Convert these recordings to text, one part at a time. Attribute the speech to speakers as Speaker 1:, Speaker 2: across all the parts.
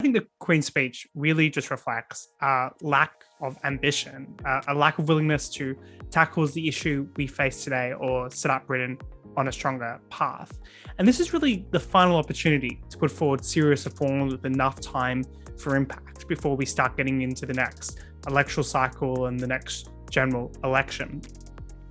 Speaker 1: I think the Queen's speech really just reflects a lack of ambition, a lack of willingness to tackle the issue we face today or set up Britain on a stronger path. And this is really the final opportunity to put forward serious reforms with enough time for impact before we start getting into the next electoral cycle and the next general election.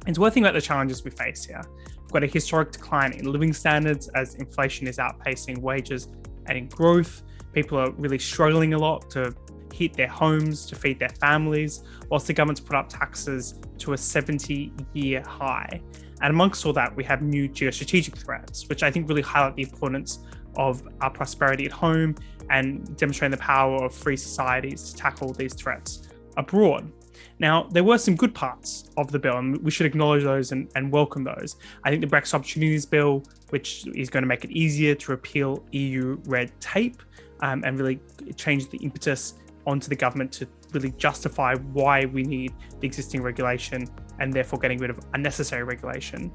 Speaker 1: It's worth thinking about the challenges we face here. We've got a historic decline in living standards as inflation is outpacing wages and growth. People are really struggling a lot to heat their homes, to feed their families, whilst the government's put up taxes to a 70-year high. And amongst all that, we have new geostrategic threats, which I think really highlight the importance of our prosperity at home and demonstrating the power of free societies to tackle these threats abroad. Now, there were some good parts of the bill, and we should acknowledge those and welcome those. I think the Brexit Opportunities Bill, which is going to make it easier to repeal EU red tape and really change the impetus onto the government to really justify why we need the existing regulation and therefore getting rid of unnecessary regulation.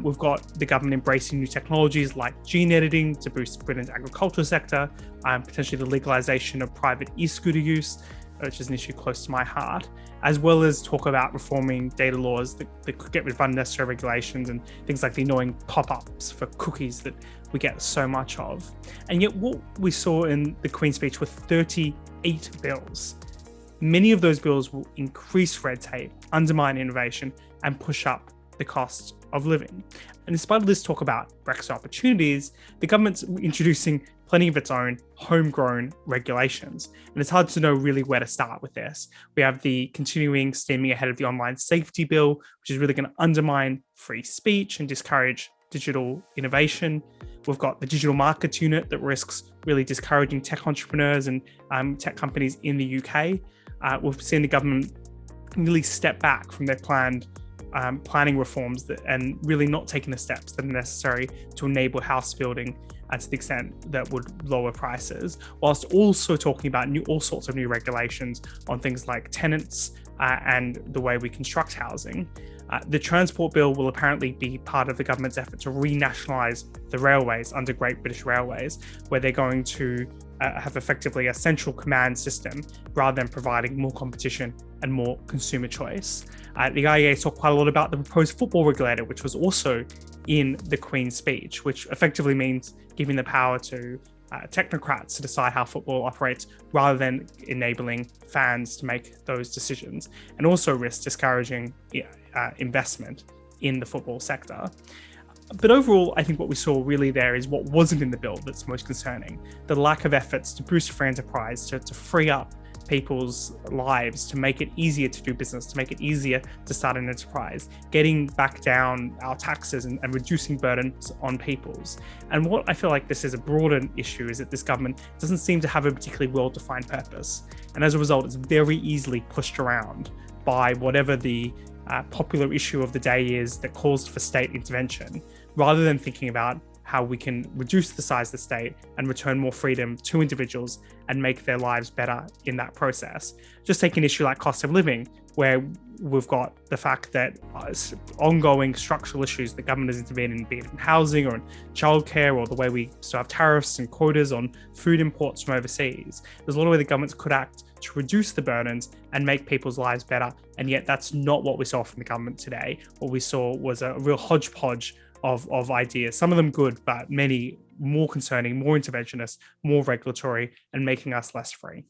Speaker 1: We've got the government embracing new technologies like gene editing to boost Britain's agricultural sector, potentially the legalization of private e-scooter use, which is an issue close to my heart, as well as talk about reforming data laws that could get rid of unnecessary regulations and things like the annoying pop-ups for cookies that we get so much of. And yet what we saw in the Queen's speech were 38 bills. Many of those bills will increase red tape, undermine innovation, and push up the cost of living. And in spite of this talk about Brexit opportunities, the government's introducing plenty of its own homegrown regulations. And it's hard to know really where to start with this. We have the continuing steaming ahead of the online safety bill, which is really going to undermine free speech and discourage digital innovation. We've got the digital markets unit that risks really discouraging tech entrepreneurs and tech companies in the UK. We've seen the government really step back from their planning reforms and really not taking the steps that are necessary to enable house building to the extent that would lower prices, whilst also talking about all sorts of new regulations on things like tenants and the way we construct housing. The transport bill will apparently be part of the government's effort to renationalise the railways under Great British Railways, where they're going to have effectively a central command system rather than providing more competition and more consumer choice. The IEA talked quite a lot about the proposed football regulator, which was also in the Queen's speech, which effectively means giving the power to technocrats to decide how football operates rather than enabling fans to make those decisions, and also risks discouraging investment in the football sector. But overall, I think what we saw really there is what wasn't in the bill that's most concerning. The lack of efforts to boost free enterprise, to free up people's lives, to make it easier to do business, to make it easier to start an enterprise, getting back down our taxes and reducing burdens on people's. And what I feel like this is a broader issue is that this government doesn't seem to have a particularly well-defined purpose. And as a result, it's very easily pushed around by whatever the popular issue of the day is that calls for state intervention, rather than thinking about how we can reduce the size of the state and return more freedom to individuals and make their lives better in that process. Just take an issue like cost of living, where we've got the fact that ongoing structural issues that government has intervened in, be it in housing or in childcare, or the way we still have tariffs and quotas on food imports from overseas. There's a lot of ways the governments could act to reduce the burdens and make people's lives better. And yet that's not what we saw from the government today. What we saw was a real hodgepodge of ideas, some of them good, but many more concerning, more interventionist, more regulatory, and making us less free.